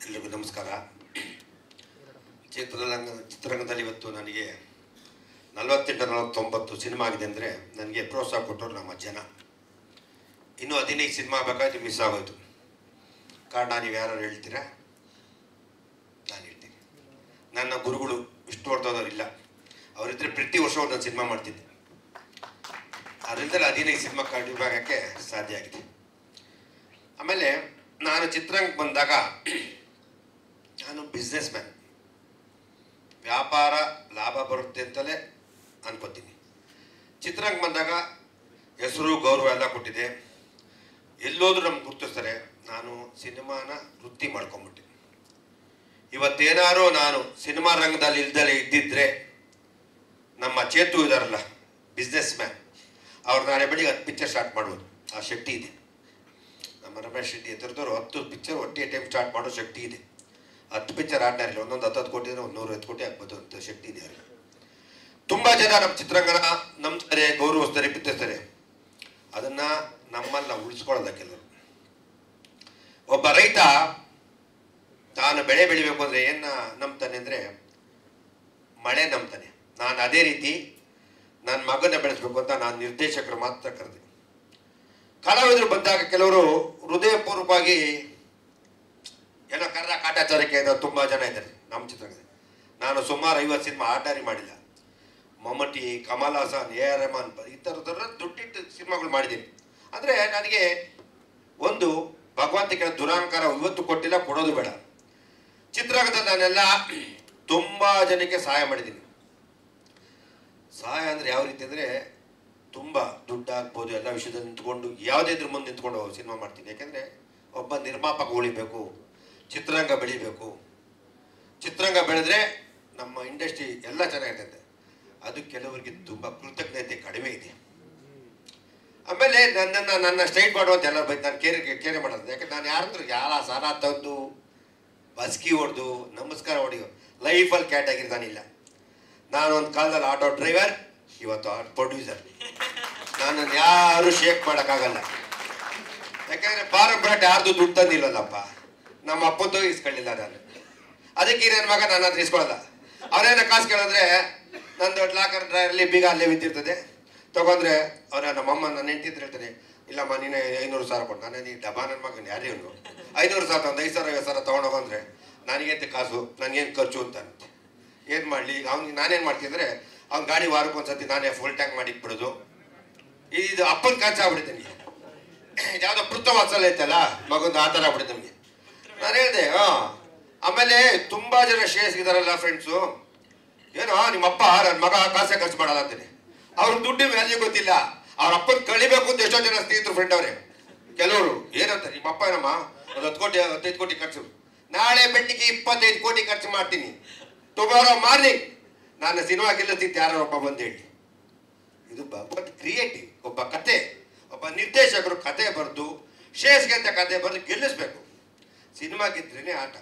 ಎಲ್ಲರಿಗೂ ನಮಸ್ಕಾರ. ಚಿತ್ರರಂಗದಲ್ಲಿ ಇವತ್ತು ನನಗೆ 48-49 ಸಿನಿಮಾ ಆಗಿದೆ ಅಂದರೆ ನನಗೆ ಪ್ರೋತ್ಸಾಹ ಕೊಟ್ಟರು ನಮ್ಮ ಜನ. ಇನ್ನೂ 15 ಸಿನಿಮಾ ಬೇಕಾಯ್ತು, ಮಿಸ್ ಆಗೋಯ್ತು. ಕಾರಣ ನೀವು ಯಾರು ಹೇಳ್ತೀರಾ? ನಾನು ಹೇಳ್ತೀನಿ. ನನ್ನ ಗುರುಗಳು ವಿಷ್ಣುವರ್ಧನ್ ಇಲ್ಲ, ಅವರಿದ್ದರೆ ಪ್ರತಿ ವರ್ಷ ಒಂದೊಂದು ಸಿನಿಮಾ ಮಾಡ್ತಿದ್ದೆ. ಅದರಿಂದಲೇ 15 ಸಿನಿಮಾ ಕಂಡು ಆಗೋಕ್ಕೆ ಸಾಧ್ಯ ಆಗಿದೆ. ಆಮೇಲೆ ನಾನು ಚಿತ್ರರಂಗಕ್ಕೆ ಬಂದಾಗ ನಾನು ಬಿಸ್ನೆಸ್ ಮ್ಯಾನ್, ವ್ಯಾಪಾರ ಲಾಭ ಬರುತ್ತೆ ಅಂತಲೇ ಅನ್ಕೋತೀನಿ. ಚಿತ್ರರಂಗಕ್ಕೆ ಬಂದಾಗ ಹೆಸರು ಗೌರವ ಎಲ್ಲ ಕೊಟ್ಟಿದೆ, ಎಲ್ಲೋದ್ರೂ ನಮ್ಗೆ ಗುರುತಿಸ್ತಾರೆ. ನಾನು ಸಿನಿಮಾನ ವೃತ್ತಿ ಮಾಡ್ಕೊಂಬಿಟ್ಟೆ. ಇವತ್ತೇನಾರು ನಾನು ಸಿನಿಮಾ ರಂಗದಲ್ಲಿ ಇದ್ದಿದ್ರೆ ನಮ್ಮ ಚೇತು ಇದಾರಲ್ಲ, ಬಿಸ್ನೆಸ್ ಮ್ಯಾನ್, ಅವ್ರು ನಾಳೆ ಬೆಳಿಗ್ಗೆ 10 ಪಿಕ್ಚರ್ ಸ್ಟಾರ್ಟ್ ಮಾಡ್ಬೋದು. ಆ ಶಕ್ತಿ ಇದೆ. ನಮ್ಮ ರಮೇಶ್ ಶೆಟ್ಟಿ ಎದುರಿದವರು 10 ಪಿಕ್ಚರ್ ಒಟ್ಟೆ ಟೈಮ್ ಸ್ಟಾರ್ಟ್ ಮಾಡೋ ಶಕ್ತಿ ಇದೆ. 10 ಪಿಕ್ಚರ್ ಆಡ್ನಾರಿಲ್ಲ, ಒಂದೊಂದು 10 ಕೋಟಿ ಇದ್ರೆ 150 ಕೋಟಿ ಆಗ್ಬೋದು ಅಂತ ಶಕ್ತಿ ಇದೆ ಅವ್ರಿಗೆ. ತುಂಬ ಜನ ನಮ್ಮ ಚಿತ್ರರಂಗನ ನಂಬ್ತಾರೆ, ಗೌರವಿಸ್ತಾರೆ, ಪ್ರೀತಿಸ್ತಾರೆ. ಅದನ್ನು ನಮ್ಮಲ್ಲಿ ನಾವು ಉಳಿಸ್ಕೊಳ್ಳೋದ ಕೆಲವರು. ಒಬ್ಬ ರೈತ ತಾನು ಬೆಳೆ ಬೆಳಿಬೇಕು ಅಂದರೆ ಏನು ನಂಬ್ತಾನೆ ಅಂದರೆ ಮಳೆ ನಂಬ್ತಾನೆ. ನಾನು ಅದೇ ರೀತಿ ನನ್ನ ಮಗನ ಬೆಳೆಸ್ಬೇಕು ಅಂತ ನಾನು ನಿರ್ದೇಶಕರು ಮಾತ್ರ ಕರೆದೆ. ಕಲಾವಿದರು ಬಂದಾಗ ಕೆಲವರು ಹೃದಯಪೂರ್ವಕವಾಗಿ ಏನೋ ಕರ್ರ ಕಾಟಾಚಾರಕ್ಕೆ ತುಂಬ ಜನ ಇದ್ದಾರೆ ನಮ್ಮ ಚಿತ್ರರಂಗದಲ್ಲಿ. ನಾನು ಸುಮಾರು 50 ಸಿನಿಮಾ ಆರ್ಡರಿ ಮಾಡಿಲ್ಲ. ಮಮ್ಮಟಿ, ಕಮಲ್ ಹಾಸನ್, AR ರೆಹಮಾನ್ ಈ ಥರದವ್ರ ದುಡ್ಡಿಟ್ಟು ಸಿನಿಮಾಗಳು ಮಾಡಿದ್ದೀನಿ. ಅಂದರೆ ನನಗೆ ಒಂದು ಭಗವಂತಿಗೆ ದುರಾಂಕಾರ ಇವತ್ತು ಕೊಟ್ಟಿಲ್ಲ, ಕೊಡೋದು ಬೇಡ. ಚಿತ್ರರಂಗದಲ್ಲಿ ನಾನೆಲ್ಲ ತುಂಬ ಜನಕ್ಕೆ ಸಹಾಯ ಮಾಡಿದ್ದೀನಿ. ಸಹಾಯ ಅಂದರೆ ಯಾವ ರೀತಿ ಅಂದರೆ ತುಂಬ ದುಡ್ಡು ಆಗ್ಬೋದು, ಎಲ್ಲ ವಿಷಯದಲ್ಲಿ ನಿಂತ್ಕೊಂಡು ಯಾವುದೇ ಇದ್ರ ಮುಂದೆ ನಿಂತ್ಕೊಂಡು ಸಿನಿಮಾ ಮಾಡ್ತೀನಿ. ಯಾಕೆಂದರೆ ಒಬ್ಬ ನಿರ್ಮಾಪಕ ಉಳಿಬೇಕು, ಚಿತ್ರರಂಗ ಬೆಳಿಬೇಕು. ಚಿತ್ರರಂಗ ಬೆಳೆದ್ರೆ ನಮ್ಮ ಇಂಡಸ್ಟ್ರಿ ಎಲ್ಲ ಚೆನ್ನಾಗಿರ್ತೈತೆ. ಅದು ಕೆಲವರಿಗೆ ತುಂಬ ಕೃತಜ್ಞತೆ ಕಡಿಮೆ ಇದೆ. ಆಮೇಲೆ ನನ್ನ ಸ್ಟ್ರೈಟ್ ಮಾಡುವಂತ ಎಲ್ಲರೂ ಬೈತು. ನಾನು ಕೇರೆ ಮಾಡೋದು. ಯಾಕಂದ್ರೆ ನಾನು ಯಾರಂದ್ರೂ ಸಾಲ ತಂದು ಬಸ್ಕಿ ಹೊಡೆದು ನಮಸ್ಕಾರ ಹೊಡೆಯೋ ಲೈಫಲ್ಲಿ ಕ್ಯಾಟ್ ನಾನಿಲ್ಲ. ನಾನು ಒಂದು ಕಾಲದಲ್ಲಿ ಆಟೋ ಡ್ರೈವರ್, ಇವತ್ತು ಪ್ರೊಡ್ಯೂಸರ್. ನನ್ನನ್ನು ಯಾರು ಶೇಕ್ ಮಾಡೋಕ್ಕಾಗಲ್ಲ. ಯಾಕೆಂದರೆ ಪಾರಂಪರ್ಯ ಯಾರ್ದು ದುಡ್ಡು ತಂದಿಲ್ಲಲ್ಲಪ್ಪ, ನಮ್ಮ ಅಪ್ಪಂದು ಇಸ್ಕೊಳ್ಳಿಲ್ಲ ನಾನು. ಅದಕ್ಕೆ ನನ್ನ ಮಗ ನನ್ನ ಹತ್ರ ಇಸ್ಕೊಳ್ಳಲ್ಲ. ಅವರೇನೋ ಕಾಸು ಕೇಳಿದ್ರೆ ನಂದು ಲಾಕರ್ ಡ್ರೈವರಲ್ಲಿ ಬೀಗ ಅಲ್ಲೇ ಬಿದ್ದಿರ್ತದೆ. ತೊಗೊಂಡ್ರೆ ನಮ್ಮಮ್ಮ ನನ್ನ ಹೆಂಡತಿ ಹೇಳ್ತಾನೆ, ಇಲ್ಲಮ್ಮ ನೀನು 500,000 ಕೊಟ್ಟು. ನಾನು ನೀನು ಡಬ್ಬಾ ನನ್ನ ಮಗನ ಯಾರೇ ಇವನು 500,000 ಒಂದು 5,000 ತೊಗೊಂಡೋಗಂದ್ರೆ ನನಗೇಂತ ಕಾಸು, ನನಗೇನು ಖರ್ಚು ಅಂತ ಏನು ಮಾಡಲಿ. ಈಗ ಅವ್ನಿಗೆ ನಾನೇನು ಮಾಡ್ತೀನಿ ಅಂದರೆ ಅವ್ನ ಗಾಡಿ ವಾರಕ್ಕೆ ಒಂದ್ಸತಿ ನಾನೇ ಫುಲ್ ಟ್ಯಾಂಕ್ ಮಾಡಿಟ್ಬಿಡೋದು. ಇದು ಅಪ್ಪನ ಖರ್ಚು ಆಗ್ಬಿಡುತ್ತೆ. ಯಾವುದೋ ಪೃಥ ವಾತ್ಸಲ್ಯ ಐತಲ್ಲ ಮಗಂದು, ಆ ಥರ ಆಗ್ಬಿಡುತ್ತೆ ನಮಗೆ. ನಾನು ಹೇಳಿದೆ ಆಮೇಲೆ ತುಂಬ ಜನ ಶ್ರೇಯಸ್ಗಿದಾರಲ್ಲ ಫ್ರೆಂಡ್ಸು, ಏನೋ ನಿಮ್ಮಪ್ಪ ನನ್ನ ಮಗ ಕಾಸೇ ಖರ್ಚು ಮಾಡಲ್ಲ ಅಂತೀನಿ. ಅವ್ರಿಗೆ ದುಡ್ಡಿನ ವ್ಯಾಲ್ಯೂ ಗೊತ್ತಿಲ್ಲ. ಅವ್ರ ಅಪ್ಪನ ಕಳಿಬೇಕು ಅಂತ ಎಷ್ಟೋ ಜನ ಸ್ನೇಹಿತರು ಫ್ರೆಂಡ್ ಅವರೇ. ಕೆಲವರು ಏನಂತಾರೆ, ನಿಮ್ಮಪ್ಪ ಏನಮ್ಮ ಒಂದು 10 ಕೋಟಿ 15 ಕೋಟಿ ಖರ್ಚು, ನಾಳೆ ಬೆಟ್ಟಿಗೆ 25 ಕೋಟಿ ಖರ್ಚು ಮಾಡ್ತೀನಿ, ಟುಮಾರೋ ಮಾರ್ನಿಂಗ್ ನಾನು ಸಿನಿಮಾ ಗೆಲ್ಲಿಸ್ತಿದ್ದೆ ಯಾರೋ ಒಬ್ಬ ಬಂದು ಹೇಳಿ. ಇದು ಕ್ರಿಯೇಟಿವ್. ಒಬ್ಬ ಕತೆ, ಒಬ್ಬ ನಿರ್ದೇಶಕರು ಕತೆ ಬರೆದು ಶೇಷ್ಗೆ ಅಂತ ಕತೆ ಬರೆದು ಗೆಲ್ಲಿಸ್ಬೇಕು. ಸಿನಿಮಾ ಗೆದ್ರೇನೆ ಆಟ.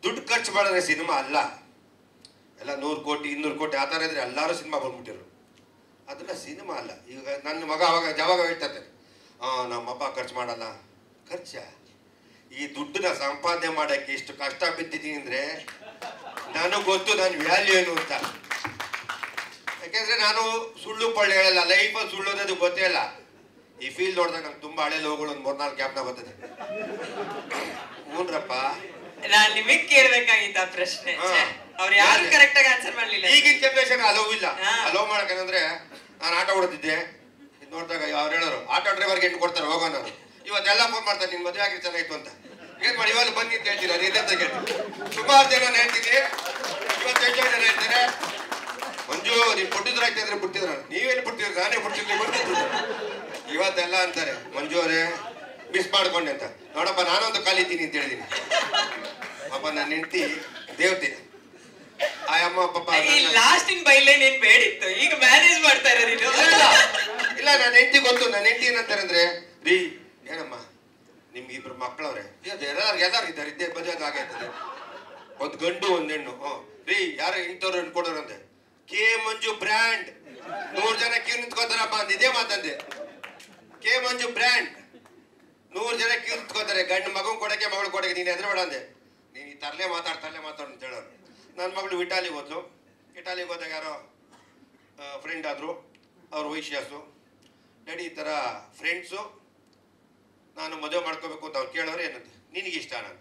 ದುಡ್ಡು ಖರ್ಚು ಮಾಡಿದ್ರೆ ಸಿನಿಮಾ ಅಲ್ಲ. ಎಲ್ಲ 100 ಕೋಟಿ 200 ಕೋಟಿ ಆ ಥರ ಇದ್ರೆ ಎಲ್ಲರೂ ಸಿನಿಮಾ ಬಂದ್ಬಿಟ್ಟಿರು. ಅದನ್ನ ಸಿನಿಮಾ ಅಲ್ಲ. ಈಗ ನನ್ನ ಮಗ ಯಾವಾಗ ಹೇಳ್ತಾರೆ, ನಮ್ಮಪ್ಪ ಖರ್ಚು ಮಾಡಲ್ಲ. ಖರ್ಚ ಈ ದುಡ್ಡನ್ನ ಸಂಪಾದನೆ ಮಾಡೋಕ್ಕೆ ಎಷ್ಟು ಕಷ್ಟ ಬಿದ್ದಿದ್ದೀನಿ ಅಂದರೆ ನನಗೆ ಗೊತ್ತು ನನ್ನ ವ್ಯಾಲ್ಯೂ ಏನು ಅಂತ. ಯಾಕೆಂದರೆ ನಾನು ಸುಳ್ಳು ಪಳ್ಳು ಹೇಳಲ್ಲ. ಲೈಫಲ್ಲಿ ಸುಳ್ಳು ಅನ್ನೋದು ಗೊತ್ತೇ ಇಲ್ಲ. ಈ ಫೀಲ್ಡ್ ನೋಡಿದಾಗ ನಂಗೆ ತುಂಬ ಹಳೆ ಲೋಗಳು ಒಂದು 3-4 ಕ್ಯಾಪ್ನ ಬರ್ತದೆ. ಹ್ಞೂನ್ರಪ್ಪ, ನಾನು ನಿಮಗೆ ಕೇಳಬೇಕಾಗಿದ್ದ ಪ್ರಶ್ನೆ, ಅವ್ರು ಯಾರು ಕರೆಕ್ಟ್ ಆಗಿ ಆನ್ಸರ್ ಮಾಡಲಿಲ್ಲ. ಈಗಿನ ಜನರೇಷನ್ ಅಲೋ ಇಲ್ಲ. ಅಲೋ ಮಾಡಕ್ಕಂದ್ರೆ ನಾನು ಆಟೋ ಹೊಡೆದಿದ್ದೆ, ಇದು ನೋಡಿದಾಗ ಅವ್ರು ಹೇಳೋರು ಆಟೋ ಡ್ರೈವರ್ಗೆ ಎಂಟು ಕೊಡ್ತಾರೆ ಹೋಗೋ. ನಾನು ಇವತ್ತೆಲ್ಲ ಫೋನ್ ಮಾಡ್ತಾರೆ, ನಿನ್ನ ಮದುವೆ ಆಗಿ ಚೆನ್ನಾಗಿತ್ತು ಅಂತ. ಏನು ಮಾಡಿ ಇವಾಗ ಬನ್ನಿ ಅಂತ ಹೇಳ್ತೀನಿ. ನಾನು ಇದೇ ಕೇಳ್ತೀನಿ. ಸುಮಾರು ಜನ ಹೇಳ್ತೀನಿ, ಇವತ್ತು ಹೆಚ್ಚು ಜನ ಹೇಳ್ತಾರೆ, ಮಂಜು ನೀವು ಬಿಟ್ಟಿದ್ರು ಆಗ್ತಾ ಇದ್ರೆ ಬಿಟ್ಟಿದ್ರ, ನೀವೇನು ಬಿಡ್ತಿದ್ರು, ನಾನೇ ಬಿಡ್ತಿರ್ಲಿ ಬರ್ತಿದ್ರು. ಇವತ್ತೆಲ್ಲ ಅಂತಾರೆ, ಮಂಜು ಅವರೇ ಮಿಸ್ ಮಾಡ್ಕೊಂಡೆ ಅಂತ. ನೋಡಪ್ಪ ನಾನೊಂದು ಕಾಲಿದ್ದೀನಿ ಅಂತ ಹೇಳಿದ್ದೀನಿ. ಪಾಪ ನನ್ನ ಹೆಂಡತಿ ದೇವತೆ, ಆ ಅಮ್ಮ ಪಾಪ ಲಾಸ್ಟಿನ ಬೈಲೈನ್ ಏನ್ ಬೇಡಿತ್ತು, ಈಗ ಮ್ಯಾನೇಜ್ ಮಾಡ್ತಾ ಇರೋದು. ಇಲ್ಲ ನನ್ನ ಹೆಂಡತಿ ಗೊತ್ತು. ನನ್ನ ಹೆಂಡತಿ ಏನಂತಾರೆ ಅಂದ್ರೆ, ರೀ ಏನಮ್ಮ ನಿಮ್ಗೆ 2 ಮಕ್ಕಳವ್ರೆ, ಎಲ್ಲಾರು ಇದ್ದಾರೆ, ಇದ್ದೇ ಬಜಾಜ್ ಆಗೈತದೆ, ಒಂದು ಗಂಡು ಒಂದು ಹೆಣ್ಣು. ರೀ ಯಾರು ಇಂಥವ್ರು ಅನ್ಕೊಡೋರು ಅಂದೆ. ಕೆ ಮಂಜು ಬ್ರ್ಯಾಂಡ್ 100 ಜನ ಕ್ಯೂ ನಿಂತ್ಕೋತಾರಪ್ಪ ಅಂದ. ಇದೇ ಮಾತಂದೆ. ಕೆ ಮಂಜು ಬ್ರ್ಯಾಂಡ್ 100 ಜನ ಕ್ಯೂ ನಿಂತ್ಕೋತಾರೆ. ಗಂಡು ಮಗನ್ ಕೊಡಕ್ಕೆ ಮಗಳು ಕೊಡಕ್ಕೆ, ನೀನು ಹೆದ್ರ ಬೇಡ ಅಂದೆ. ನೀನು ಈ ತರಲೇ ಮಾತಾಡು ಅಂತ ಹೇಳೋರು. ನನ್ನ ಮಗಳು ಇಟಾಲಿಗೆ ಹೋದ್ಲು. ಇಟಾಲಿಗೆ ಹೋದಾಗ ಯಾರೋ ಫ್ರೆಂಡ್ ಆದರು, ಅವ್ರು ವೈಶ್ಯಾಸು. ಡ್ಯಾಡಿ ಈ ಥರ ಫ್ರೆಂಡ್ಸು ನಾನು ಮದುವೆ ಮಾಡ್ಕೋಬೇಕು ಅಂತ ಅವ್ರು ಕೇಳೋರು. ಏನಂತೆ ನಿನಗೆ ಇಷ್ಟ ನಾನು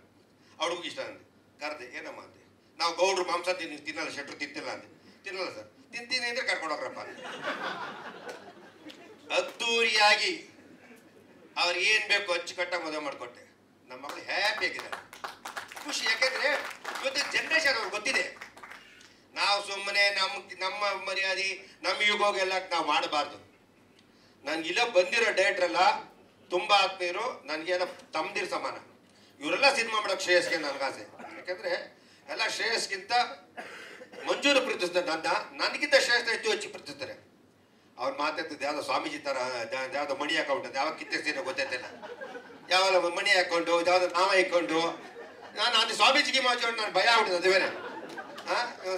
ಅವ್ರಿಗೂ ಇಷ್ಟ ಅಂದೆ. ಕರೆದೆ ಏನಮ್ಮ ಅಂದೆ. ನಾವು ಗೌಡ್ರು ಮಾಂಸ ತಿನ್ನಲ್ಲ, ಶೆಟ್ರು ತಿಂತಿಲ್ಲ ಅಂದೆ. ತಿನ್ನಲ್ಲ ಸರ್. ತಿಂತೀನಿ ಅಂದರೆ ಕರ್ಕೊಂಡು ಹೋಗ್ರಪ್ಪ. ಅದ್ದೂರಿಯಾಗಿ ಅವ್ರಿಗೆ ಏನು ಬೇಕು ಅಚ್ಚುಕಟ್ಟಾಗಿ ಮದುವೆ ಮಾಡಿಕೊಟ್ಟೆ. ನಮ್ಮ ಮಗಳು ಹ್ಯಾಪಿ ಆಗಿದ್ದಾರೆ, ಖುಷಿ. ಯಾಕೆಂದರೆ ಇವತ್ತಿನ ಜನ್ರೇಷನ್ ಅವ್ರಿಗೆ ಗೊತ್ತಿದೆ ನಾವು ಸುಮ್ಮನೆ ನಮ್ಮ ಮರ್ಯಾದೆ ನಮ್ಮ ಯುಗೋಗೆಲ್ಲ ನಾವು ಮಾಡಬಾರ್ದು. ನನಗಿಲ್ಲ ಬಂದಿರೋ ಡೈರೆಕ್ಟ್ರೆಲ್ಲ ತುಂಬ ಆತ್ಮೀಯರು, ನನಗೇನೋ ತಮ್ಮದಿರ ಸಮಾನ. ಇವರೆಲ್ಲ ಸಿನಿಮಾ ಮಾಡೋಕ್ಕೆ ಶ್ರೇಯಸ್ಗೆ ನನಗಾಸೆ. ಯಾಕೆಂದರೆ ಎಲ್ಲ ಶ್ರೇಯಸ್ಗಿಂತ ಮಂಜೂರು ಪ್ರೀತಿಸ್ತಾರೆ, ನನಗಿಂತ ಶ್ರೇಷ್ಠ ಹೆಚ್ಚು ಪ್ರೀತಿಸ್ತಾರೆ. ಅವ್ರು ಮಾತಾಡ್ತಿದ್ದು ಯಾವುದೋ ಸ್ವಾಮೀಜಿ ಥರ, ಯಾವುದೋ ಮಣಿ ಅಕೌಂಟ್ ಅಂತ ಯಾವ ಕಿತ್ತಿಸ್ತೀನೋ ಗೊತ್ತೈತಿಲ್ಲ, ಯಾವಾಗ ಮಣಿ ಹಾಕ್ಕೊಂಡು ಯಾವುದೋ ನಾಮ ಇಕ್ಕೊಂಡು ನಾನು ಅದು ಸ್ವಾಮೀಜಿಗೆ ಮಾಡ್ಕೊಂಡು ನಾನು ಭಯ ಆಗ್ಬಿಟ್ಟಿದೆ. ಅದುವೇನೆ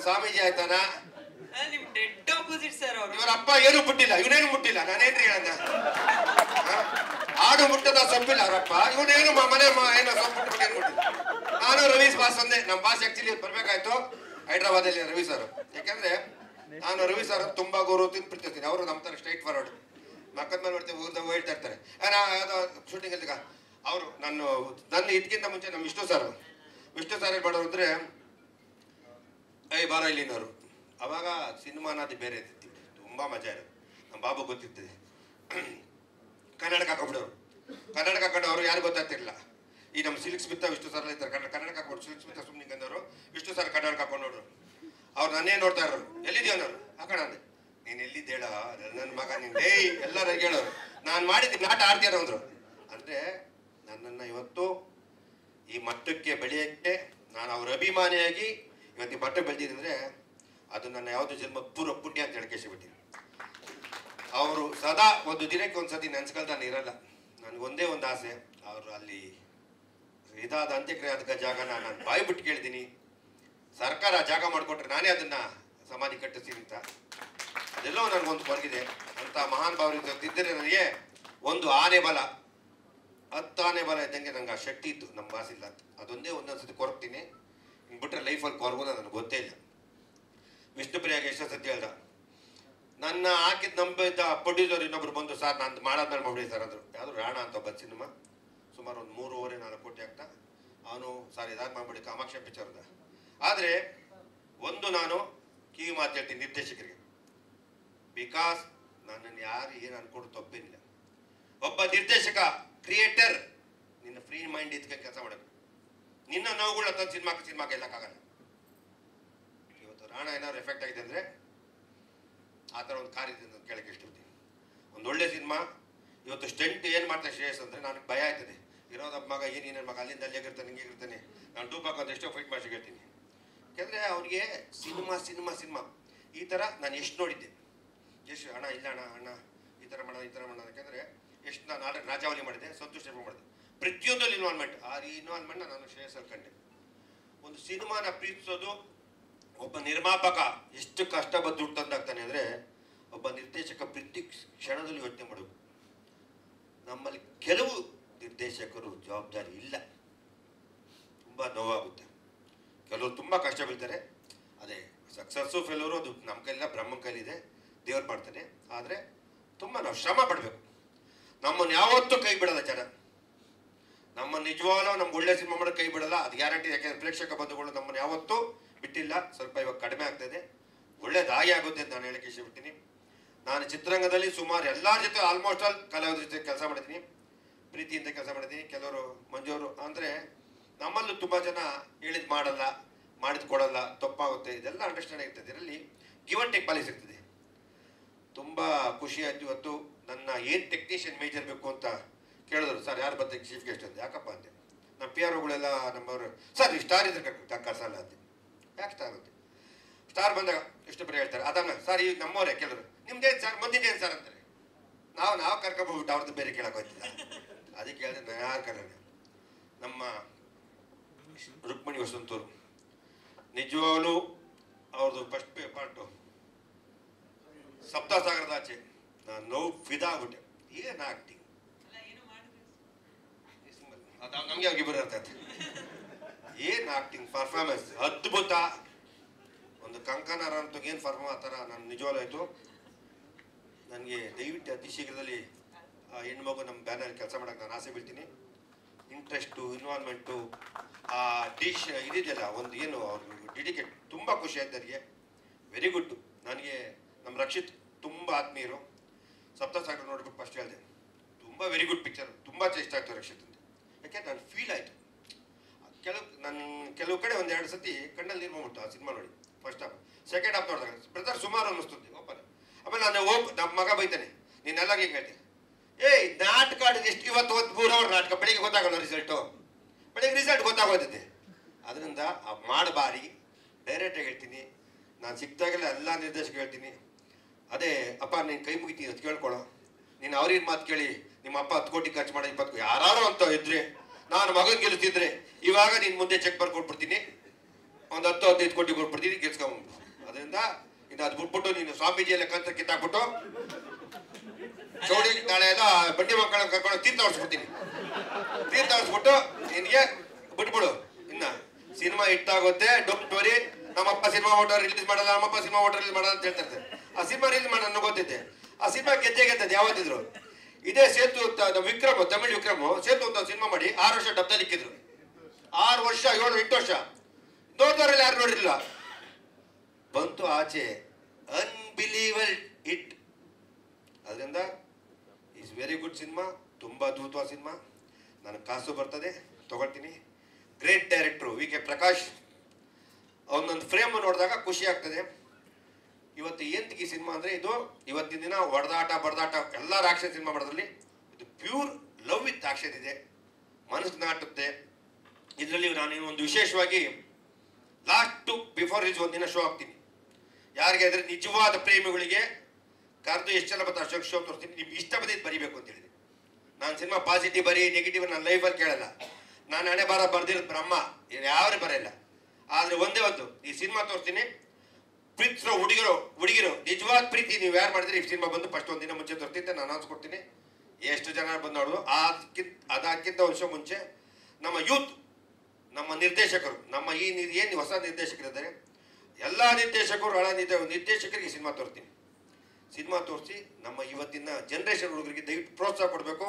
ಸ್ವಾಮೀಜಿ ಆಯ್ತಾನ. ನಿಮ್ ಡೆಡ್ ಆಪೋಸಿಟ್ ಸರ್ ಅವರು. ಇವರ ಅಪ್ಪ ಏನು ಮುಟ್ಟಿಲ್ಲ, ಇವನೇನು ಮುಟ್ಟಿಲ್ಲ. ನಾನೇನ್ರಿ ಹೇಳಂದ, ಆಡು ಮುಟ್ಟದ ಸೊಪ್ಪಿಲ್ಲ ಅವರಪ್ಪ, ಇವನೇನು ಮನೆ ಏನೋ ಸೊಪ್ಪು ಮುಟ್ಟಿಲ್ಲ, ಏನು ಮುಟ್ಟಿಲ್ಲ. ನಾನು ರವೀಶ್ ಬಾಸ್ ಅಂದೆ. ನಮ್ಮ ಬಾಸ್ ಆಕ್ಚುಲಿ ಬರ್ಬೇಕಾಯ್ತು ಹೈದ್ರಾಬಾದಲ್ಲಿ ರವಿ ಸರ್. ಯಾಕಂದ್ರೆ ನಾನು ರವಿ ಸರ್ ತುಂಬ ಗೌರವ ಪ್ರೀತಿಸ್ತೀನಿ. ಅವರು ನಮ್ಮ ಥರ ಸ್ಟ್ರೈಟ್ ಫಾರ್ವರ್ಡ್, ಮಕ್ಕದ ಮೇಲೆ ನೋಡ್ತೀವಿ ಊರ್ದಾಗ ಹೇಳ್ತಾ ಇರ್ತಾರೆ. ಯಾವುದೋ ಶೂಟಿಂಗ್ ಇಲ್ದಾಗ ಅವರು ನನ್ನ ಇದಕ್ಕಿಂತ ಮುಂಚೆ ನಮ್ಮ ವಿಷ್ಣು ಸರ್ ಮಾಡೋರು ಅಂದರೆ ಬಾರ ಇಲ್ಲಿನವರು. ಅವಾಗ ಸಿನಿಮಾ ಅನ್ನೋದು ಬೇರೆ ಇರ್ತಿತ್ತು, ತುಂಬ ಮಜಾ ಇರೋದು. ನಮ್ಮ ಬಾಬು ಗೊತ್ತಿರ್ತದೆ. ಕನ್ನಡಕ ಹಾಕೊಂಡ್ಬಿಡೋರು, ಕನ್ನಡಕ ಹಾಕೊಂಡು ಅವರು ಯಾರು ಗೊತ್ತಾಗ್ತಿರಲಿಲ್ಲ. ಈ ನಮ್ಮ ಸಿಲ್ಕ್ ಸ್ಮಿತ ವಿಷ್ಣು ಸರ್ ಇದ್ದಾರೆ, ಕನ್ನಡಕ ಹಾಕೊಂಡು ಸಿಲ್ಕ್ ಸ್ಮಿತ ಸುಮ್ಮನೆ ಅಂದವರು. ವಿಷ್ಣು ಸರ್ ಕನ್ನಡಕ ಹಾಕೊಂಡು ನೋಡ್ರು. ಅವ್ರು ನನ್ನೇ ನೋಡ್ತಾ ಇರೋರು. ಎಲ್ಲಿದ್ದೀವಿ ಅನ್ನೋರು. ಹಾಕೋಣ ಅಂದೆ. ನೀನು ಎಲ್ಲಿದ್ದೇಳ ನನ್ನ ಮಗ, ನೀನು ಡೇಯ್ ಎಲ್ಲರೂ ಹೇಳೋರು. ನಾನು ಮಾಡಿದ್ದೀನಿ ನಾಟ ಆಡ್ತೀರ ಅಂದರು. ಅಂದರೆ ನನ್ನನ್ನು ಇವತ್ತು ಈ ಮಟ್ಟಕ್ಕೆ ಬೆಳೆಯೋಕ್ಕೆ ನಾನು ಅವ್ರ ಅಭಿಮಾನಿಯಾಗಿ ಇವತ್ತು ಈ ಮಟ್ಟಕ್ಕೆ ಬೆಳೆದಿದ್ದರೆ ಅದು ನನ್ನ ಯಾವುದೋ ಜನ್ಮ ಪೂರ್ವ ಪುಣ್ಯ ಅಂತ ಹೇಳ್ಕೇಸಿಬಿಟ್ಟಿನಿ. ಅವರು ಸದಾ ಒಂದು ದಿನಕ್ಕೆ ಒಂದು ಸತಿ ನೆನ್ಸ್ಕೊಳ್ತಾನೆ ಇರಲ್ಲ. ನನಗೊಂದೇ ಒಂದು ಆಸೆ, ಅವರು ಅಲ್ಲಿ ಇದಾದ ಅಂತ್ಯಕ್ರಿಯೆ ಆದ ಜಾಗನ ನಾನು ಬಾಯಿ ಬಿಟ್ಟು ಕೇಳಿದ್ದೀನಿ. ಸರ್ಕಾರ ಜಾಗ ಮಾಡಿಕೊಟ್ರೆ ನಾನೇ ಅದನ್ನು ಸಮಾಧಿ ಕಟ್ಟಿಸ್ತೀನಿ ಅಂತ. ಅದೆಲ್ಲವೂ ನನಗೊಂದು ಕೊರಗಿದೆ ಅಂತ ಮಹಾನ್ ಭಾವರಿದ್ದರೆ ನನಗೆ ಒಂದು ಆನೆ ಬಲ, 10 ಆನೆ ಬಲ ಇದ್ದಂಗೆ ನಂಗೆ ಆ ಶಕ್ತಿ ಇತ್ತು. ನಮ್ಮ ಬಾಸಿಲ್ಲ ಅಂತ ಅದೊಂದೇ ಒಂದೊಂದ್ಸತಿ ಕೊರಗ್ತೀನಿ. ಹಿಂಗೆ ಬಿಟ್ಟರೆ ಲೈಫಲ್ಲಿ ಕೊರಗೋದು ನನಗೆ ಗೊತ್ತೇ ಇಲ್ಲ. ವಿಷ್ಣುಪ್ರಿಯಾಗೆ ಎಷ್ಟೋ ಸತಿ ಹೇಳ್ದ, ನನ್ನ ಹಾಕಿದ ನಂಬಿದ್ದ ಪ್ರೊಡ್ಯೂಸರ್ ಇನ್ನೊಬ್ರು ಬಂದು ಸರ್ ನಾನು ಮಾಡಾದ್ಮೇಲೆ ಮಾಡ್ಬಿಡಿ ಸರ್ ಅಂದರು. ಯಾವುದು ರಾಣ ಅಂತ ಒಬ್ಬ ಸಿನಿಮಾ ಸುಮಾರು ಒಂದು 3.5-4 ಕೋಟಿ ಆಗ್ತಾ ಅವನು ಸರ್ ಇದಾಗ ಮಾಡ್ಬಿಡಿ ಕಾಮಾಕ್ಷ ಪಿಕ್ಚರ್ದ. ಆದರೆ ಒಂದು ನಾನು ಕಿವಿ ಮಾತು ಹೇಳ್ತೀನಿ ನಿರ್ದೇಶಕರಿಗೆ, ಬಿಕಾಸ್ ನನ್ನನ್ನು ಯಾರು ಏನು ಅನ್ಕೊಂಡು ತಪ್ಪೇನಿಲ್ಲ. ಒಬ್ಬ ನಿರ್ದೇಶಕ ಕ್ರಿಯೇಟರ್ ನಿನ್ನ ಫ್ರೀ ಮೈಂಡ್ ಇದ್ಕೊಂಡು ಕೆಲಸ ಮಾಡಬೇಕು. ನಿನ್ನ ನೋವುಗಳನ್ನ ತಂದು ಸಿನಿಮಾಕ್ಕೆ ಎಲ್ಲಕ್ಕಾಗಲ್ಲ. ಇವತ್ತು ರಾಣ ಏನಾದ್ರು ಎಫೆಕ್ಟ್ ಆಗಿದೆ ಅಂದರೆ ಆ ಥರ ಒಂದು ಕಾರ್ಯದಿಂದ ನಾನು ಕೇಳಕ್ಕೆ ಇಷ್ಟಪಡ್ತೀನಿ. ಒಂದು ಒಳ್ಳೆ ಸಿನಿಮಾ ಇವತ್ತು ಸ್ಟೆಂಟ್ ಏನು ಮಾಡ್ತಾರೆ ಶ್ರೇಯಸ್ ಅಂದರೆ ನನಗೆ ಭಯ ಆಯ್ತದೆ. ಇರೋದಪ್ಪ ಮಗ ಏನು ನನ್ನ ಮಗ ಅಲ್ಲಿಂದ ಅಲ್ಲಿಗೆ ಇರ್ತಾನೆ ಹಿಂಗೆ ಇರ್ತಾನೆ, ನಾನು ಟೂಪಾಕ್ ಅಂತ ಎಷ್ಟೋ ಫೈಟ್ ಮಾಡಿ ಹೇಳ್ತೀನಿ. ಯಾಕೆಂದರೆ ಅವ್ರಿಗೆ ಸಿನಿಮಾ ಈ ಥರ ನಾನು ಎಷ್ಟು ನೋಡಿದ್ದೆ, ಎಷ್ಟು ಅಣ್ಣ ಇಲ್ಲ ಅಣ್ಣ ಈ ಥರ ಮಾಡೋಣ ಯಾಕೆಂದರೆ ಎಷ್ಟು ನಾನು ಆಲ್ರೆಡಿ ರಾಜಾವಲಿ ಮಾಡಿದೆ, ಸಂತೋಷ್ ಮಾಡಿದೆ, ಪ್ರತಿಯೊಂದರಲ್ಲಿ ಇನ್ವಾಲ್ವ್ಮೆಂಟ್. ಆ ಇನ್ವಾಲ್ವ್ಮೆಂಟ್ನ ನಾನು ಶ್ರೇಯಸ್ಸಲ್ಲಿ ಕಂಡೆ. ಒಂದು ಸಿನಿಮಾನ ಪ್ರೀತಿಸೋದು ಒಬ್ಬ ನಿರ್ಮಾಪಕ ಎಷ್ಟು ಕಷ್ಟ ಬಂದು ದುಡ್ಡು ತಂದಾಗ್ತಾನೆ ಅಂದರೆ ಒಬ್ಬ ನಿರ್ದೇಶಕ ಪ್ರತಿ ಕ್ಷಣದಲ್ಲಿ ಯೋಚನೆ ಮಾಡಬೇಕು. ನಮ್ಮಲ್ಲಿ ಕೆಲವು ನಿರ್ದೇಶಕರು ಜವಾಬ್ದಾರಿ ಇಲ್ಲ, ತುಂಬ ನೋವಾಗುತ್ತೆ. ಕೆಲವರು ತುಂಬ ಕಷ್ಟ ಬೀಳ್ತಾರೆ. ಅದೇ ಸಕ್ಸಸ್ಸು ಫೇಲ್ಯೂರು ಅದು ನಮ್ಮ ಕೈಲಿಲ್ಲ, ಬ್ರಹ್ಮನ ಕೈಲಿದೆ, ದೇವ್ರು ಮಾಡ್ತಾನೆ. ಆದರೆ ತುಂಬ ನಾವು ಶ್ರಮ ಪಡಬೇಕು. ನಮ್ಮನ್ನು ಯಾವತ್ತೂ ಕೈ ಬಿಡಲ್ಲ ಜನ. ನಮ್ಮ ನಿಜವಾಗ್ಲೂ ನಮ್ಗೆ ಒಳ್ಳೆ ಸಿನಿಮಾ ಮಾಡೋದು ಕೈ ಬಿಡಲ್ಲ, ಅದು ಗ್ಯಾರಂಟಿ. ಯಾಕೆಂದರೆ ಪ್ರೇಕ್ಷಕ ಬಂಧುಗಳು ನಮ್ಮನ್ನು ಯಾವತ್ತೂ ಬಿಟ್ಟಿಲ್ಲ. ಸ್ವಲ್ಪ ಇವಾಗ ಕಡಿಮೆ ಆಗ್ತಾಯಿದೆ, ಒಳ್ಳೇದಾಗಿ ಆಗುತ್ತೆ ಅಂತ ನಾನು ಹೇಳಕ್ಕೆ ಇಷ್ಟಪಡ್ತೀನಿ. ನಾನು ಚಿತ್ರರಂಗದಲ್ಲಿ ಸುಮಾರು ಎಲ್ಲರ ಜೊತೆ ಆಲ್ಮೋಸ್ಟ್ ಆಲ್ ಕಲಾವಿದರ ಜೊತೆ ಕೆಲಸ ಮಾಡಿದ್ದೀನಿ, ಪ್ರೀತಿಯಿಂದ ಕೆಲಸ ಮಾಡಿದ್ದೀನಿ. ಕೆಲವರು ಮಂಜೂರು ಅಂದರೆ ನಮ್ಮಲ್ಲೂ ತುಂಬ ಜನ ಹೇಳಿದ್ ಮಾಡಲ್ಲ, ಮಾಡಿದ್ ಕೊಡಲ್ಲ, ತಪ್ಪಾಗುತ್ತೆ, ಇದೆಲ್ಲ ಅಂಡರ್ಸ್ಟ್ಯಾಂಡ್ ಆಗಿರ್ತದೆ. ಇದರಲ್ಲಿ ಗಿವ್ ಅಂಡ್ ಟೇಕ್ ಪಾಲಿಸಿ ಇರ್ತದೆ. ತುಂಬ ಖುಷಿ ಆಯಿತು. ಇವತ್ತು ನನ್ನ ಏನು ಟೆಕ್ನಿಷಿಯನ್ ಮೇಜರ್ ಬೇಕು ಅಂತ ಕೇಳಿದ್ರು. ಸರ್ ಯಾರು ಬರ್ತಾರೆ ಚೀಫ್ ಗೆಸ್ಟ್ ಅಂತ. ಯಾಕಪ್ಪ ಅಂತೆ, ನಮ್ಮ ಪಿ ಆರ್ ಒಗಳೆಲ್ಲ ನಮ್ಮವರು ಸರ್ ಈ ಸ್ಟಾರ್ ಇದ್ರೆ ಕರ್ಸಲ್ಲ ಅಂತೆ. ಯಾಕೆ ಸ್ಟಾರ್ ಅಂತೆ, ಸ್ಟಾರ್ ಬಂದಾಗ ಎಷ್ಟು ಬರೀ ಹೇಳ್ತಾರೆ. ಅದನ್ನ ಸರ್ ಈಗ ನಮ್ಮವರೇ ಕೆಲವರು ನಿಮ್ದೇನು ಸರ್ ಮುಂದಿನೇನು ಸರ್ ಅಂತಾರೆ. ನಾವು ಕರ್ಕೊಂಡ್ಬಿಟ್ಟು ಅವ್ರದ್ದು ಬೇರೆ ಕೇಳಕ್ಕೆ ಹೋಗ್ತಿಲ್ಲ. ಅದಕ್ಕೆ ಹೇಳಿದ್ರೆ ನಾನು ಯಾರು ಕರೆಯೋಣ. ನಮ್ಮ ರುಕ್ಮಿಣಿ ವಸಂತೂರು ನಿಜವಾಗ್ಲೂ ಅವ್ರದ್ದು ಫಸ್ಟ್ ಪಾರ್ಟು ಸಪ್ತಸಾಗರದ ಆಚೆ ನಾನು ನೋವು ಫಿದಾ ಆಗ್ಬಿಟ್ಟೆ. ಏನು ಆಕ್ಟಿಂಗ್, ಅದು ನಮಗೆ ಆಗಿ ಬರುತ್ತೆ. ಏನು ಆಕ್ಟಿಂಗ್ ಪರ್ಫಾರ್ಮೆನ್ಸ್ ಅದ್ಭುತ. ಒಂದು ಕಂಕನ ಅಂತ ಏನು ಪರ್ಫಾರ್ಮ್ ಆ ಥರ ನಾನು ನಿಜವಾಗ್ಲಾಯ್ತು. ನನಗೆ ದಯವಿಟ್ಟು ಅತಿ ಶೀಘ್ರದಲ್ಲಿ ಹೆಣ್ಮಗು ನಮ್ಮ ಬ್ಯಾನರ್ ಕೆಲಸ ಮಾಡೋಕ್ಕೆ ನಾನು ಆಸೆ ಬೀಳ್ತೀನಿ. ಇಂಟ್ರೆಸ್ಟು, ಇನ್ವಾಲ್ವ್ಮೆಂಟು, ಆ ಡಿಶ್ ಇದಿದೆಯಲ್ಲ ಒಂದು ಏನು ಅವ್ರು ಡೆಡಿಕೇಟ್, ತುಂಬ ಖುಷಿ ಆಯ್ತು ನನಗೆ. Very good. ನನಗೆ ನಮ್ಮ ರಕ್ಷಿತ್ ತುಂಬ ಆತ್ಮೀಯರು. ಸಪ್ತಸಾಗರ ನೋಡ್ಬಿಟ್ಟು ಫಸ್ಟ್ ಹೇಳಿದೆ ತುಂಬ ವೆರಿ ಗುಡ್ ಪಿಕ್ಚರ್, ತುಂಬ ಇಷ್ಟ ಆಗ್ತದೆ ರಕ್ಷಿತ್ ಅಂತ. ಯಾಕೆ ನಾನು ಫೀಲ್ ಆಯಿತು. ಕೆಲವು ಕಡೆ ಒಂದು 2 ಸತಿ ಕಣ್ಣಲ್ಲಿ ನೀರು ಬಂದ್ಬಿಟ್ಟು ಆ ಸಿನಿಮಾ ನೋಡಿ. ಫಸ್ಟ್ ಹಾಫ್, ಸೆಕೆಂಡ್ ಹಾಫ್ ನೋಡಿದಾಗ ಬ್ರದರ್ ಸುಮಾರು ಅನ್ನಿಸ್ತದೆ ಓಪನ್. ಆಮೇಲೆ ನಾನು ನಮ್ಮ ಮಗ ಬೈತಾನೆ, ನೀನೆಲ್ಲ ಹಿಂಗೆ ಹೇಳ್ತೀನಿ. ಏಯ್ ನಾಟಕ ಆಡಿದ ಎಷ್ಟು ಇವತ್ತು 3 ಅವರ್ ನಾಟಕ, ಬೆಳಿಗ್ಗೆ ಗೊತ್ತಾಗಲ್ಲ ರಿಸಲ್ಟು, ಬೆಳಿಗ್ಗೆ ರಿಸಲ್ಟ್ ಗೊತ್ತಾಗೋದಿದೆ. ಅದರಿಂದ ಮಾಡಬಾರಿ ಡೈರೆಕ್ಟಾಗಿ ಹೇಳ್ತೀನಿ. ನಾನು ಸಿಕ್ತಾಗೆಲ್ಲ ಎಲ್ಲ ನಿರ್ದೇಶಕ ಹೇಳ್ತೀನಿ, ಅದೇ ಅಪ್ಪ ನೀನು ಕೈ ಮುಗಿತೀನಿ ಅಂತ ಕೇಳ್ಕೊಳ್ಳೋ. ನೀನು ಅವ್ರಿನ ಮಾತು ಕೇಳಿ ನಿಮ್ಮ ಅಪ್ಪ 10 ಕೋಟಿ ಖರ್ಚು ಮಾಡಿ 20 ಯಾರು ಅಂತ ಇದ್ರೆ ನಾನು ಮಗನ ಗೆಲ್ಲಿಸ್ತಿದ್ರೆ ಇವಾಗ ನೀನು ಮುಂದೆ ಚೆಕ್ ಬರ್ಕೊಟ್ಬಿಡ್ತೀನಿ, ಒಂದು 10-15 ಕೋಟಿ ಕೊಟ್ಬಿಡ್ತೀನಿ, ಗೆಲ್ಸ್ಕೊಂಡ್ಬಿಟ್ಟು. ಅದರಿಂದ ಇನ್ನು ಅದು ಬಿಟ್ಬಿಟ್ಟು ನೀನು ಸ್ವಾಮೀಜಿಯೆಲ್ಲ ಕಂತ ಕಿತ್ತಾಕ್ಬಿಟ್ಟು ಚೌಡಿ ನಾಳೆ ಎಲ್ಲ ಬಡ್ಡಿ ಮಕ್ಕಳನ್ನ ಕರ್ಕೊಂಡು ತೀರ್ಥ ಹೊಡ್ಸ್ಬಿಡ್ತೀನಿ. ತೀರ್ಥ ಹೊಡ್ಸ್ಬಿಟ್ಟು ನಿನಗೆ ಬಿಟ್ಬಿಡು. ಇನ್ನು ಸಿನಿಮಾ ಹಿಟ್ಟಾಗುತ್ತೆ, ಡೋಂಟ್ ವರಿ. ನಮ್ಮಪ್ಪ ಸಿನಿಮಾ ಓಟರ್ ರಿಲೀಸ್ ಮಾಡಲ್ಲ, ನಮ್ಮಪ್ಪ ಸಿನಿಮಾ ಓಟರ್ ರಿಲೀಸ್ ಮಾಡಲ್ಲ ಅಂತ ಹೇಳ್ತಾರೆ. ಆ ಸಿನಿಮಾ ರಿಲೀಸ್ ಮಾಡಿ ನನಗೆ ಗೊತ್ತಿದ್ದೆ. ಆ ಸಿನಿಮಾ ಗೆದ್ದದ್ದು ಯಾವತ್ತಿದ್ರು. ಇದೇ ಸೇತು ವಿಕ್ರಮ್, ತಮಿಳ್ ವಿಕ್ರಮ್ ಸೇತು ಅಂತ ಸಿನಿಮಾ ಮಾಡಿ 6 ವರ್ಷ ಡಬ್ದಲ್ಲಿ ಇಕ್ಕಿದ್ರು. 6 ವರ್ಷ 7-8 ವರ್ಷ ನೋಡ್ದವರೆಲ್ಲ ಯಾರು ನೋಡಿರಲಿಲ್ಲ. ಬಂತು ಆಚೆ, ಅನ್ಬಿಲೀವಲ್ ಹಿಟ್. ಅದರಿಂದ ಇಸ್ ವೆರಿ ಗುಡ್ ಸಿನಿಮಾ, ತುಂಬ ಅದ್ಭುತವಾದ ಸಿನಿಮಾ. ನನಗೆ ಕಾಸು ಬರ್ತದೆ, ತಗೊಳ್ತೀನಿ. ಗ್ರೇಟ್ ಡೈರೆಕ್ಟ್ರು ವಿ.ಕೆ. ಪ್ರಕಾಶ್. ಅವನೊಂದು ಫ್ರೇಮ್ ನೋಡಿದಾಗ ಖುಷಿ ಆಗ್ತದೆ. ಇವತ್ತು ಏನಕ್ಕೆ ಈ ಸಿನಿಮಾ ಅಂದರೆ ಇದು ಇವತ್ತಿನ ದಿನ ಹೊಡೆದಾಟ ಬಡದಾಟ ಎಲ್ಲ ಆಕ್ಷನ್ ಸಿನಿಮಾ ಮಾಡೋದ್ರಲ್ಲಿ ಇದು ಪ್ಯೂರ್ ಲವ್ ವಿತ್ ಆಕ್ಷನ್ ಇದೆ, ಮನಸ್ಸು ನಾಟುತ್ತೆ. ಇದರಲ್ಲಿ ನಾನು ಒಂದು ವಿಶೇಷವಾಗಿ ಲಾಸ್ಟ್ ಬಿಫೋರ್ ರಿಲೀಸ್ ಒಂದಿನ ಶೋ ಹಾಕ್ತೀನಿ. ಯಾರಿಗೆ ಅಂದರೆ ನಿಜವಾದ ಪ್ರೇಮಿಗಳಿಗೆ ಕರೆದು ಎಷ್ಟೆಲ್ಲ ಬರ್ತಾರೆ ಅಷ್ಟೊಂದು ಶೋ ತೋರಿಸ್ತೀನಿ. ನಿಮ್ಗೆ ಇಷ್ಟ ಬಂದಿದ್ದು ಬರೀಬೇಕು ಅಂತ ಹೇಳಿದೆ. ನಾನು ಸಿನಿಮಾ ಪಾಸಿಟಿವ್ ಬರೀ ನೆಗೆಟಿವ್ ನನ್ನ ಲೈಫಲ್ಲಿ ಕೇಳಲ್ಲ. ನಾನು ಹಣೆ ಬಾರ ಬರ್ದಿರೋದು ಬ್ರಹ್ಮ, ಯಾರು ಬರೋಲ್ಲ. ಆದರೆ ಒಂದೇ ಒಂದು ಈ ಸಿನಿಮಾ ತೋರಿಸ್ತೀನಿ. ಪ್ರೀತಿಸೋ ಹುಡುಗಿರು ನಿಜವಾದ ಪ್ರೀತಿ ನೀವು ಯಾರು ಮಾಡಿದ್ರೆ ಈ ಸಿನಿಮಾ ಬಂದು ಫಸ್ಟ್ ಒಂದಿನ ಮುಂಚೆ ತೋರಿಸ್ತಿದ್ದೆ ನಾನು ಅನ್ಸ್ಕೊಡ್ತೀನಿ. ಎಷ್ಟು ಜನ ಬಂದು ನೋಡೋದು. ಅದಕ್ಕಿಂತ ಒಂದು ವರ್ಷ ಮುಂಚೆ ನಮ್ಮ ಯೂತ್, ನಮ್ಮ ನಿರ್ದೇಶಕರು, ನಮ್ಮ ಏನು ಹೊಸ ನಿರ್ದೇಶಕರಿದ್ದಾರೆ ಎಲ್ಲ ನಿರ್ದೇಶಕರು ಹಳ ನಿರ್ದೇಶಕರಿಗೆ ಈ ಸಿನಿಮಾ ತೋರಿಸ್ತೀನಿ. ಸಿನಿಮಾ ತೋರಿಸಿ ನಮ್ಮ ಇವತ್ತಿನ ಜನ್ರೇಷನ್ ಹುಡುಗರಿಗೆ ದಯವಿಟ್ಟು ಪ್ರೋತ್ಸಾಹ ಕೊಡಬೇಕು.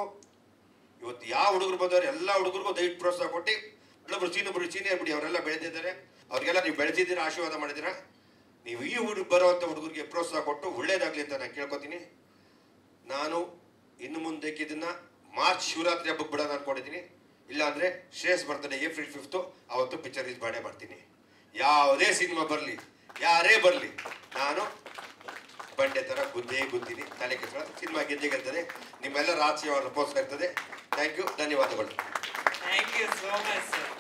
ಇವತ್ತು ಯಾವ ಹುಡುಗರು ಬಂದವರು ಎಲ್ಲ ಹುಡುಗರಿಗೂ ದಯವಿಟ್ಟು ಪ್ರೋತ್ಸಾಹ ಕೊಟ್ಟು ಇಲ್ಲೊಬ್ರು ಸೀನಿಯರ್ ಬಿಡಿ ಅವರೆಲ್ಲ ಬೆಳೆದಿದ್ದಾರೆ, ಅವ್ರಿಗೆಲ್ಲ ನೀವು ಬೆಳೆಸಿದ್ದೀರಾ, ಆಶೀರ್ವಾದ ಮಾಡಿದ್ದೀರಾ. ನೀವು ಈ ಬರುವಂಥ ಹುಡುಗರಿಗೆ ಪ್ರೋತ್ಸಾಹ ಕೊಟ್ಟು ಒಳ್ಳೇದಾಗಲಿ ಅಂತ ನಾನು ಕೇಳ್ಕೊತೀನಿ. ನಾನು ಇನ್ನು ಮುಂದಕ್ಕೆ ಇದನ್ನು ಮಾರ್ಚ್ ಶಿವರಾತ್ರಿ ಹಬ್ಬಕ್ಕೆ ಬಿಡೋಣ ಅಂದ್ಕೊಂಡಿದ್ದೀನಿ. ಇಲ್ಲಾಂದರೆ ಶ್ರೇಯಸ್ ಬರ್ತಡೆ ಏಪ್ರಿಲ್ 5 ಅವತ್ತು ಪಿಕ್ಚರ್ ರಿಲೀಸ್ ಮಾಡೇ ಮಾಡ್ತೀನಿ. ಯಾವುದೇ ಸಿನಿಮಾ ಬರಲಿ, ಯಾರೇ ಬರಲಿ, ನಾನು ಬಂಡೆ ಥರ ಗುದ್ತೀನಿ. ತಲೆ ಕೆಸರ ಸಿನಿಮಾ ಗೆದ್ದಿರ್ತದೆ. ನಿಮ್ಮೆಲ್ಲರ ಆಶೀರ್ವಾದ ಪ್ರೋತ್ಸಾಹ ಇರ್ತದೆ. ಥ್ಯಾಂಕ್ ಯು, ಧನ್ಯವಾದಗಳು. Thank you so much sir.